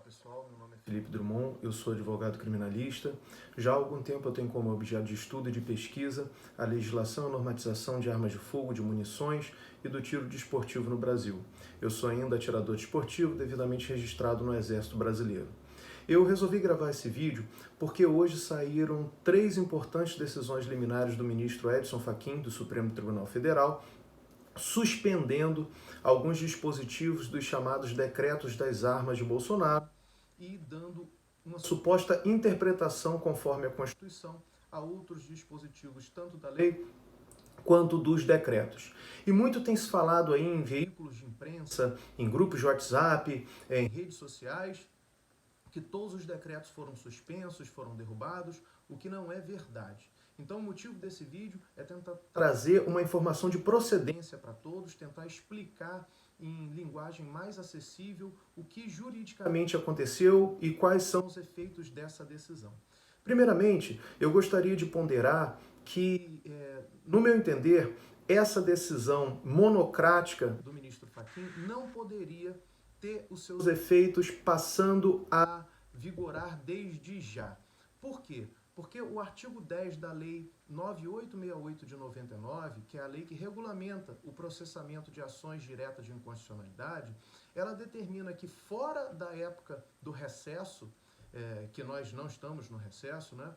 Pessoal, meu nome é Felipe Drummond, eu sou advogado criminalista. Já há algum tempo eu tenho como objeto de estudo e de pesquisa a legislação e normatização de armas de fogo, de munições e do tiro desportivo no Brasil. Eu sou ainda atirador desportivo, devidamente registrado no Exército Brasileiro. Eu resolvi gravar esse vídeo porque hoje saíram 3 importantes decisões liminares do ministro Edson Fachin, do Supremo Tribunal Federal, suspendendo alguns dispositivos dos chamados decretos das armas de Bolsonaro e dando uma suposta interpretação conforme a Constituição a outros dispositivos, tanto da lei quanto dos decretos. E muito tem se falado aí em veículos de imprensa, em grupos de WhatsApp, em redes sociais, que todos os decretos foram suspensos, foram derrubados, o que não é verdade. Então o motivo desse vídeo é tentar trazer uma informação de procedência para todos, tentar explicar em linguagem mais acessível o que juridicamente aconteceu e quais são os efeitos dessa decisão. Primeiramente, eu gostaria de ponderar que, no meu entender, essa decisão monocrática do ministro Fachin não poderia ter os seus efeitos passando a vigorar desde já. Por quê? Porque o artigo 10 da Lei 9868 de 99, que é a lei que regulamenta o processamento de ações diretas de inconstitucionalidade, ela determina que fora da época do recesso, que nós não estamos no recesso, né,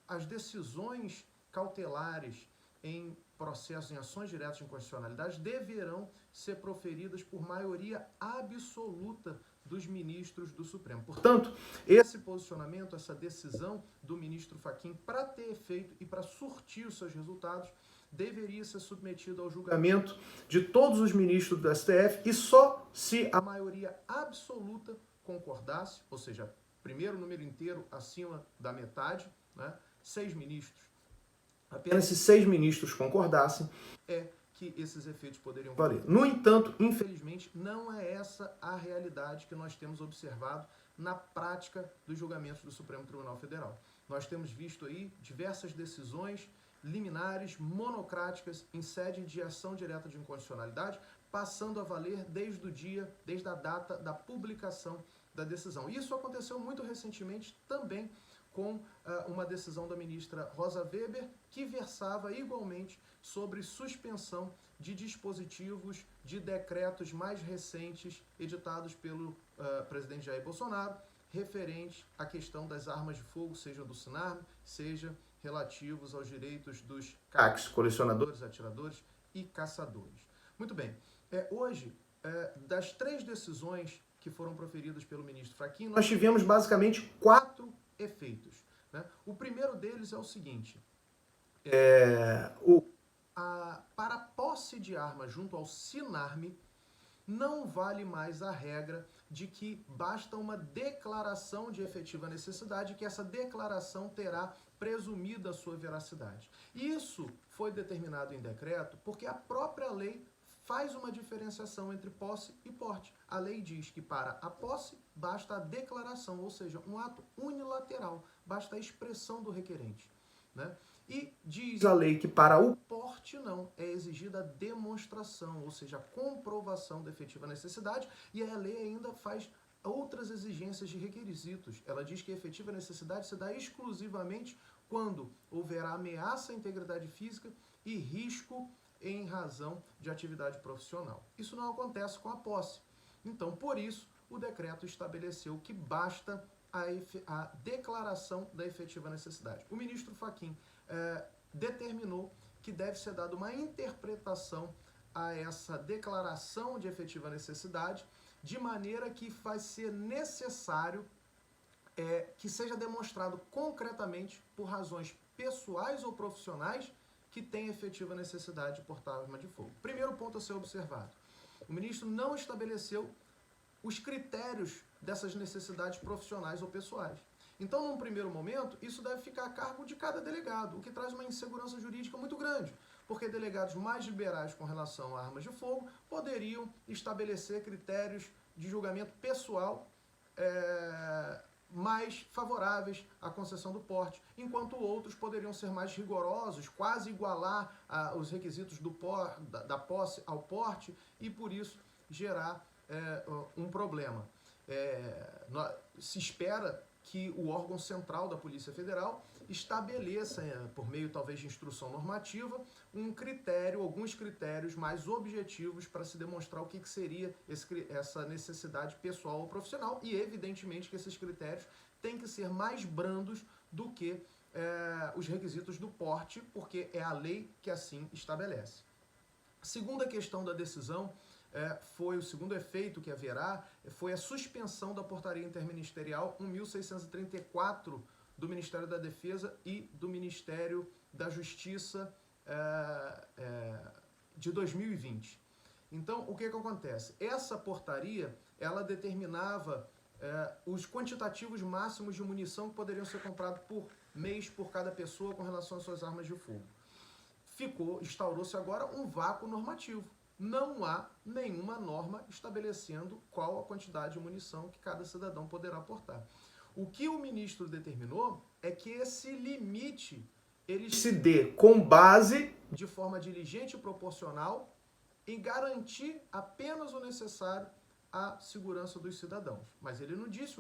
as decisões cautelares em processos, em ações diretas de inconstitucionalidade, deverão ser proferidas por maioria absoluta dos ministros do Supremo. Portanto, esse posicionamento, essa decisão do ministro Fachin, para ter efeito e para surtir os seus resultados, deveria ser submetido ao julgamento de todos os ministros do STF e só se a maioria absoluta concordasse, ou seja, primeiro número inteiro acima da metade, né, 6 ministros, apenas se 6 ministros concordassem, que esses efeitos poderiam valer. No entanto, infelizmente, não é essa a realidade que nós temos observado na prática dos julgamentos do Supremo Tribunal Federal. Nós temos visto aí diversas decisões liminares, monocráticas, em sede de ação direta de inconstitucionalidade, passando a valer desde a data da publicação da decisão. Isso aconteceu muito recentemente também com uma decisão da ministra Rosa Weber, que versava igualmente sobre suspensão de dispositivos de decretos mais recentes editados pelo presidente Jair Bolsonaro, referente à questão das armas de fogo, seja do SINARM, seja relativos aos direitos dos CACs, colecionadores, atiradores e caçadores. Muito bem, hoje, das 3 decisões que foram proferidas pelo ministro Fachin, nós tivemos basicamente 4 efeitos. Né? O primeiro deles é o seguinte: para a posse de armas junto ao SINARM, não vale mais a regra de que basta uma declaração de efetiva necessidade, que essa declaração terá presumida a sua veracidade. Isso foi determinado em decreto porque a própria lei faz uma diferenciação entre posse e porte. A lei diz que para a posse basta a declaração, ou seja, um ato unilateral, basta a expressão do requerente. Né? E diz a lei que para o porte não, é exigida a demonstração, ou seja, a comprovação da efetiva necessidade, e a lei ainda faz outras exigências de requisitos. Ela diz que a efetiva necessidade se dá exclusivamente quando houverá ameaça à integridade física e risco em razão de atividade profissional. Isso não acontece com a posse. Então, por isso, o decreto estabeleceu que basta a declaração da efetiva necessidade. O ministro Fachin determinou que deve ser dada uma interpretação a essa declaração de efetiva necessidade, de maneira que vai ser necessário que seja demonstrado concretamente, por razões pessoais ou profissionais, que tem efetiva necessidade de portar arma de fogo. Primeiro ponto a ser observado: o ministro não estabeleceu os critérios dessas necessidades profissionais ou pessoais. Então, num primeiro momento, isso deve ficar a cargo de cada delegado, o que traz uma insegurança jurídica muito grande, porque delegados mais liberais com relação a armas de fogo poderiam estabelecer critérios de julgamento pessoal mais favoráveis à concessão do porte, enquanto outros poderiam ser mais rigorosos, quase igualar os requisitos da posse ao porte e, por isso, gerar um problema. se espera que o órgão central da Polícia Federal estabeleça, por meio talvez de instrução normativa, alguns critérios mais objetivos para se demonstrar o que seria essa necessidade pessoal ou profissional, e evidentemente que esses critérios têm que ser mais brandos do que os requisitos do porte, porque é a lei que assim estabelece. A segunda questão da decisão o segundo efeito que haverá foi a suspensão da portaria interministerial 1634 do Ministério da Defesa e do Ministério da Justiça de 2020. Então, o que acontece? Essa portaria, ela determinava os quantitativos máximos de munição que poderiam ser comprados por mês por cada pessoa com relação às suas armas de fogo. Instaurou-se agora um vácuo normativo. Não há nenhuma norma estabelecendo qual a quantidade de munição que cada cidadão poderá portar. O que o ministro determinou é que esse limite ele se dê com base de forma diligente e proporcional em garantir apenas o necessário à segurança dos cidadãos. Mas ele não disse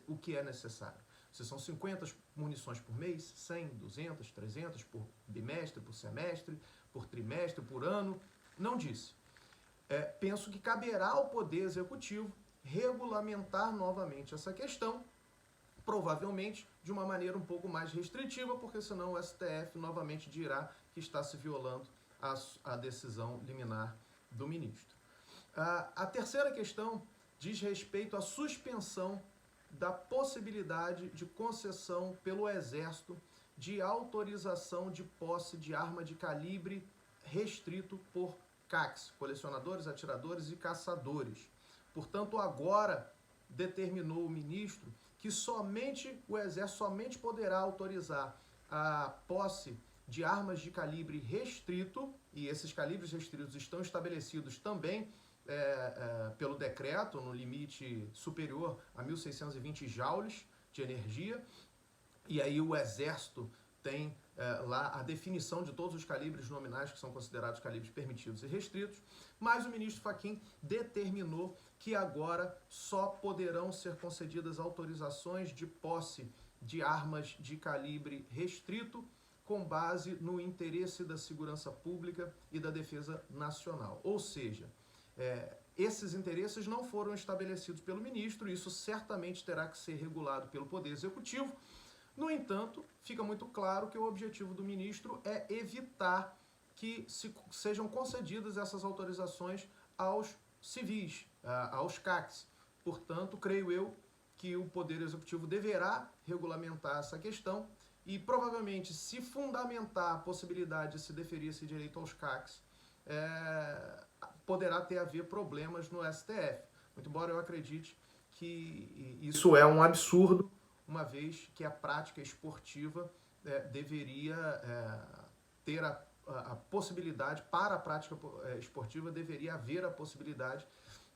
o que é necessário. Se são 50 munições por mês, 100, 200, 300 por bimestre, por semestre, por trimestre, por ano, não disse. Penso que caberá ao Poder Executivo regulamentar novamente essa questão, provavelmente de uma maneira um pouco mais restritiva, porque senão o STF novamente dirá que está se violando a decisão liminar do ministro. A terceira questão diz respeito à suspensão da possibilidade de concessão pelo Exército de autorização de posse de arma de calibre restrito por CACs, colecionadores, atiradores e caçadores. Portanto, agora determinou o ministro que o Exército somente poderá autorizar a posse de armas de calibre restrito, e esses calibres restritos estão estabelecidos também pelo decreto, no limite superior a 1.620 joules de energia, e aí o Exército tem lá a definição de todos os calibres nominais que são considerados calibres permitidos e restritos, mas o ministro Fachin determinou que agora só poderão ser concedidas autorizações de posse de armas de calibre restrito com base no interesse da segurança pública e da defesa nacional. Ou seja, esses interesses não foram estabelecidos pelo ministro, isso certamente terá que ser regulado pelo Poder Executivo. No entanto, fica muito claro que o objetivo do ministro é evitar que sejam concedidas essas autorizações aos civis, aos CACs. Portanto, creio eu que o Poder Executivo deverá regulamentar essa questão e provavelmente, se fundamentar a possibilidade de se deferir esse direito aos CACs, poderá haver problemas no STF. Muito embora eu acredite que isso é um absurdo, uma vez que a prática esportiva deveria ter a possibilidade, para a prática esportiva, deveria haver a possibilidade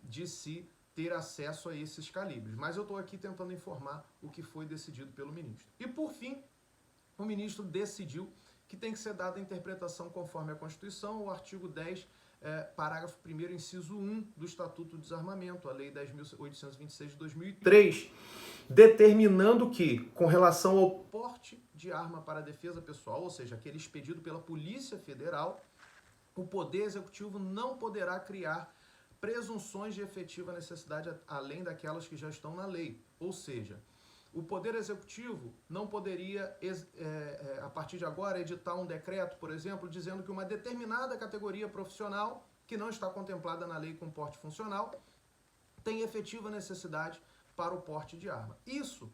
de se ter acesso a esses calibres. Mas eu estou aqui tentando informar o que foi decidido pelo ministro. E, por fim, o ministro decidiu que tem que ser dada a interpretação conforme a Constituição, o artigo 10, parágrafo 1º, inciso 1 do Estatuto do Desarmamento, a Lei 10.826 de 2003, determinando que, com relação ao porte de arma para defesa pessoal, ou seja, aquele expedido pela Polícia Federal, o Poder Executivo não poderá criar presunções de efetiva necessidade além daquelas que já estão na lei. Ou seja, o Poder Executivo não poderia, a partir de agora, editar um decreto, por exemplo, dizendo que uma determinada categoria profissional, que não está contemplada na lei com porte funcional, tem efetiva necessidade para o porte de arma. Isso,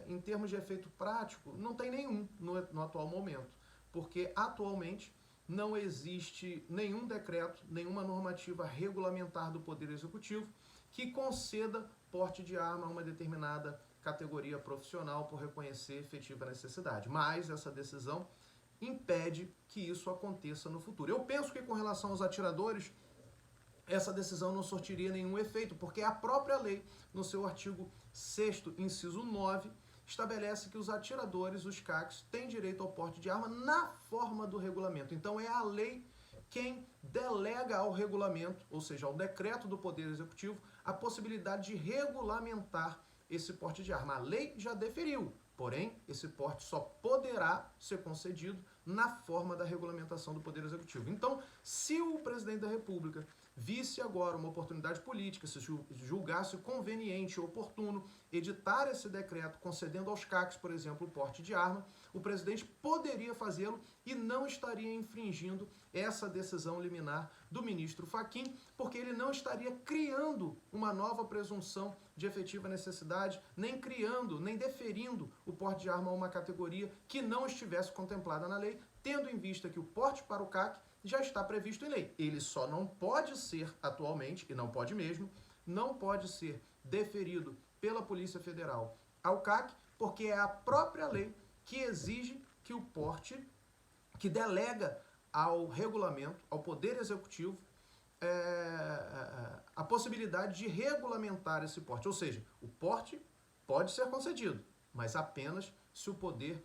em termos de efeito prático, não tem nenhum no atual momento, porque atualmente não existe nenhum decreto, nenhuma normativa regulamentar do Poder Executivo que conceda porte de arma a uma determinada categoria profissional por reconhecer efetiva necessidade. Mas essa decisão impede que isso aconteça no futuro. Eu penso que com relação aos atiradores, essa decisão não surtiria nenhum efeito, porque a própria lei, no seu artigo 6º, inciso 9, estabelece que os atiradores, os CACs, têm direito ao porte de arma na forma do regulamento. Então é a lei quem delega ao regulamento, ou seja, ao decreto do Poder Executivo, a possibilidade de regulamentar esse porte de arma. A lei já deferiu, porém, esse porte só poderá ser concedido na forma da regulamentação do Poder Executivo. Então, se o presidente da República visse agora uma oportunidade política, se julgasse conveniente ou oportuno editar esse decreto concedendo aos CACs, por exemplo, o porte de arma, o presidente poderia fazê-lo e não estaria infringindo essa decisão liminar do ministro Fachin, porque ele não estaria criando uma nova presunção de efetiva necessidade, nem criando, nem deferindo o porte de arma a uma categoria que não estivesse contemplada na lei, tendo em vista que o porte para o CAC já está previsto em lei. Ele só não pode ser atualmente, e não pode mesmo, não pode ser deferido pela Polícia Federal ao CAC, porque é a própria lei que exige que o porte, que delega ao regulamento, ao Poder Executivo, a possibilidade de regulamentar esse porte. Ou seja, o porte pode ser concedido, mas apenas se o Poder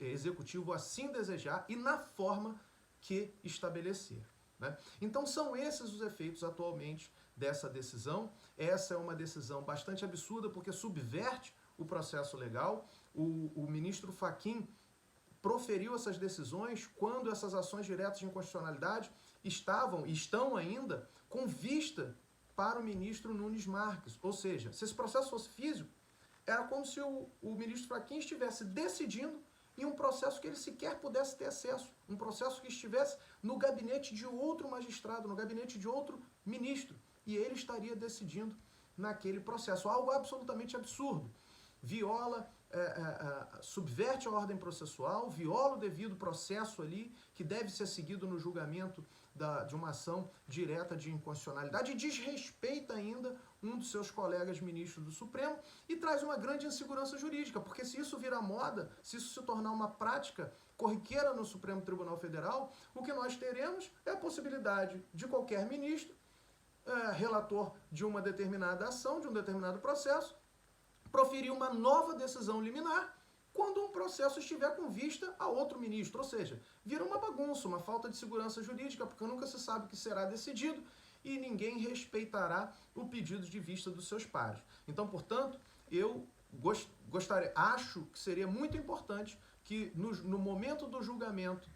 Executivo assim desejar e na forma que estabelecer. Né? Então são esses os efeitos atualmente dessa decisão. Essa é uma decisão bastante absurda porque subverte o processo legal. O ministro Fachin proferiu essas decisões quando essas ações diretas de inconstitucionalidade estão ainda com vista para o ministro Nunes Marques. Ou seja, se esse processo fosse físico, era como se o ministro Fachin estivesse decidindo em um processo que ele sequer pudesse ter acesso, um processo que estivesse no gabinete de outro magistrado, no gabinete de outro ministro, e ele estaria decidindo naquele processo. Algo absolutamente absurdo. Viola, subverte a ordem processual, viola o devido processo ali, que deve ser seguido no julgamento de uma ação direta de inconstitucionalidade, e desrespeita ainda um dos seus colegas ministros do Supremo e traz uma grande insegurança jurídica, porque se isso virar moda, se isso se tornar uma prática corriqueira no Supremo Tribunal Federal, o que nós teremos é a possibilidade de qualquer ministro, relator de uma determinada ação, de um determinado processo, proferir uma nova decisão liminar quando um processo estiver com vista a outro ministro. Ou seja, vira uma bagunça, uma falta de segurança jurídica, porque nunca se sabe o que será decidido e ninguém respeitará o pedido de vista dos seus pares. Então, portanto, eu acho que seria muito importante que no momento do julgamento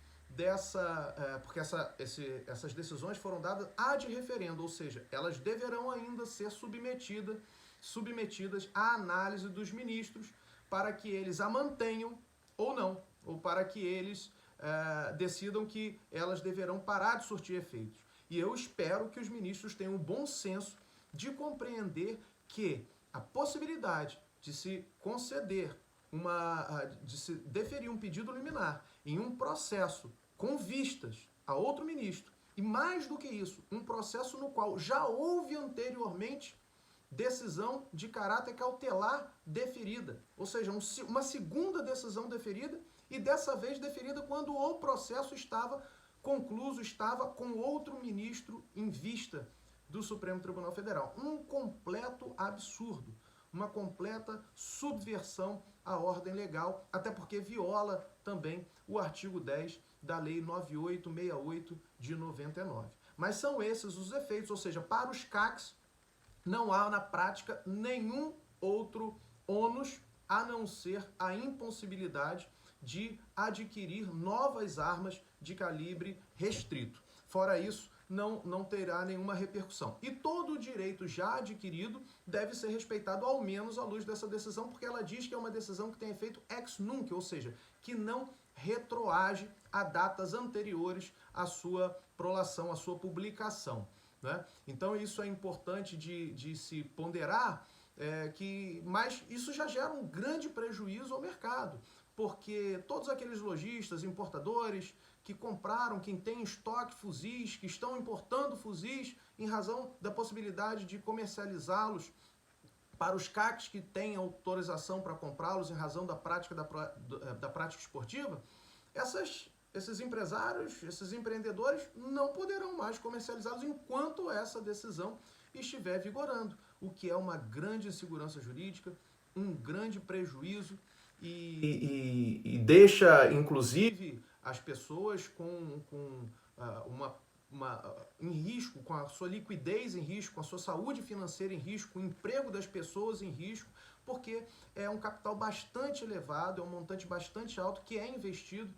porque essas decisões foram dadas ad referendo, ou seja, elas deverão ainda ser submetidas à análise dos ministros para que eles a mantenham ou não, ou para que eles decidam que elas deverão parar de surtir efeitos. E eu espero que os ministros tenham o bom senso de compreender que a possibilidade de se conceder de se deferir um pedido liminar em um processo com vistas a outro ministro, e mais do que isso, um processo no qual já houve anteriormente decisão de caráter cautelar deferida, ou seja, uma segunda decisão deferida, e dessa vez deferida quando o processo estava concluso, estava com outro ministro em vista do Supremo Tribunal Federal. Um completo absurdo, uma completa subversão à ordem legal, até porque viola também o artigo 10 da Lei 9868 de 99. Mas são esses os efeitos, ou seja, para os CACs não há na prática nenhum outro ônus a não ser a impossibilidade de adquirir novas armas de calibre restrito. Fora isso, não terá nenhuma repercussão. E todo o direito já adquirido deve ser respeitado, ao menos à luz dessa decisão, porque ela diz que é uma decisão que tem efeito ex nunc, ou seja, que não retroage a datas anteriores à sua prolação, à sua publicação. Né? Então isso é importante de se ponderar, mas isso já gera um grande prejuízo ao mercado, porque todos aqueles lojistas, importadores que compraram, quem tem estoque fuzis, que estão importando fuzis em razão da possibilidade de comercializá-los para os CACs que têm autorização para comprá-los em razão da prática esportiva, esses empresários, esses empreendedores não poderão mais comercializá-los enquanto essa decisão estiver vigorando, o que é uma grande insegurança jurídica, um grande prejuízo e deixa, inclusive, as pessoas com em risco, com a sua liquidez em risco, com a sua saúde financeira em risco, o emprego das pessoas em risco, porque é um capital bastante elevado, é um montante bastante alto que é investido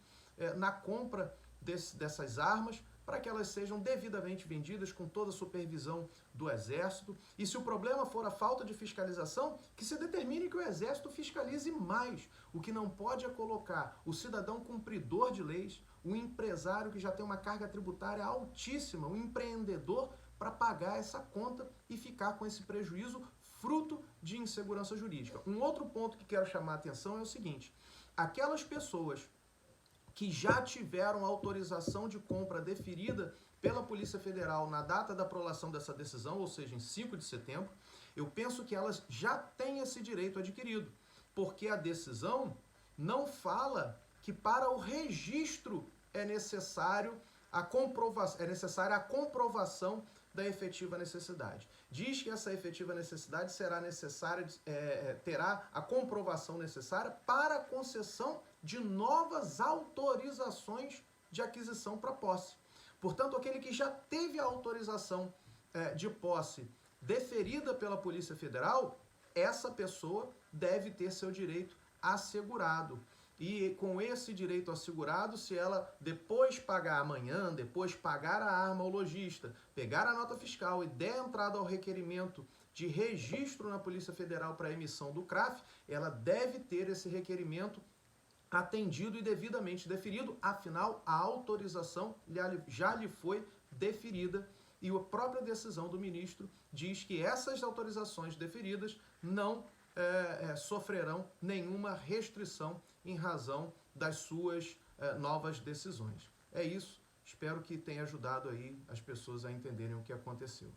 na compra dessas armas, para que elas sejam devidamente vendidas com toda a supervisão do Exército. E se o problema for a falta de fiscalização, que se determine que o Exército fiscalize mais. O que não pode é colocar o cidadão cumpridor de leis, o empresário que já tem uma carga tributária altíssima, o empreendedor, para pagar essa conta e ficar com esse prejuízo fruto de insegurança jurídica. Um outro ponto que quero chamar a atenção é o seguinte: aquelas pessoas que já tiveram autorização de compra deferida pela Polícia Federal na data da prolação dessa decisão, ou seja, em 5 de setembro, eu penso que elas já têm esse direito adquirido, porque a decisão não fala que para o registro é necessária a comprovação da efetiva necessidade. Diz que essa efetiva necessidade será necessária, terá a comprovação necessária para a concessão de novas autorizações de aquisição para posse. Portanto, aquele que já teve a autorização de posse deferida pela Polícia Federal, essa pessoa deve ter seu direito assegurado. E com esse direito assegurado, se ela depois pagar amanhã, depois pagar a arma ao lojista, pegar a nota fiscal e der entrada ao requerimento de registro na Polícia Federal para a emissão do CRAF, ela deve ter esse requerimento atendido e devidamente deferido, afinal, a autorização já lhe foi deferida e a própria decisão do ministro diz que essas autorizações deferidas não sofrerão nenhuma restrição em razão das suas novas decisões. É isso, espero que tenha ajudado aí as pessoas a entenderem o que aconteceu.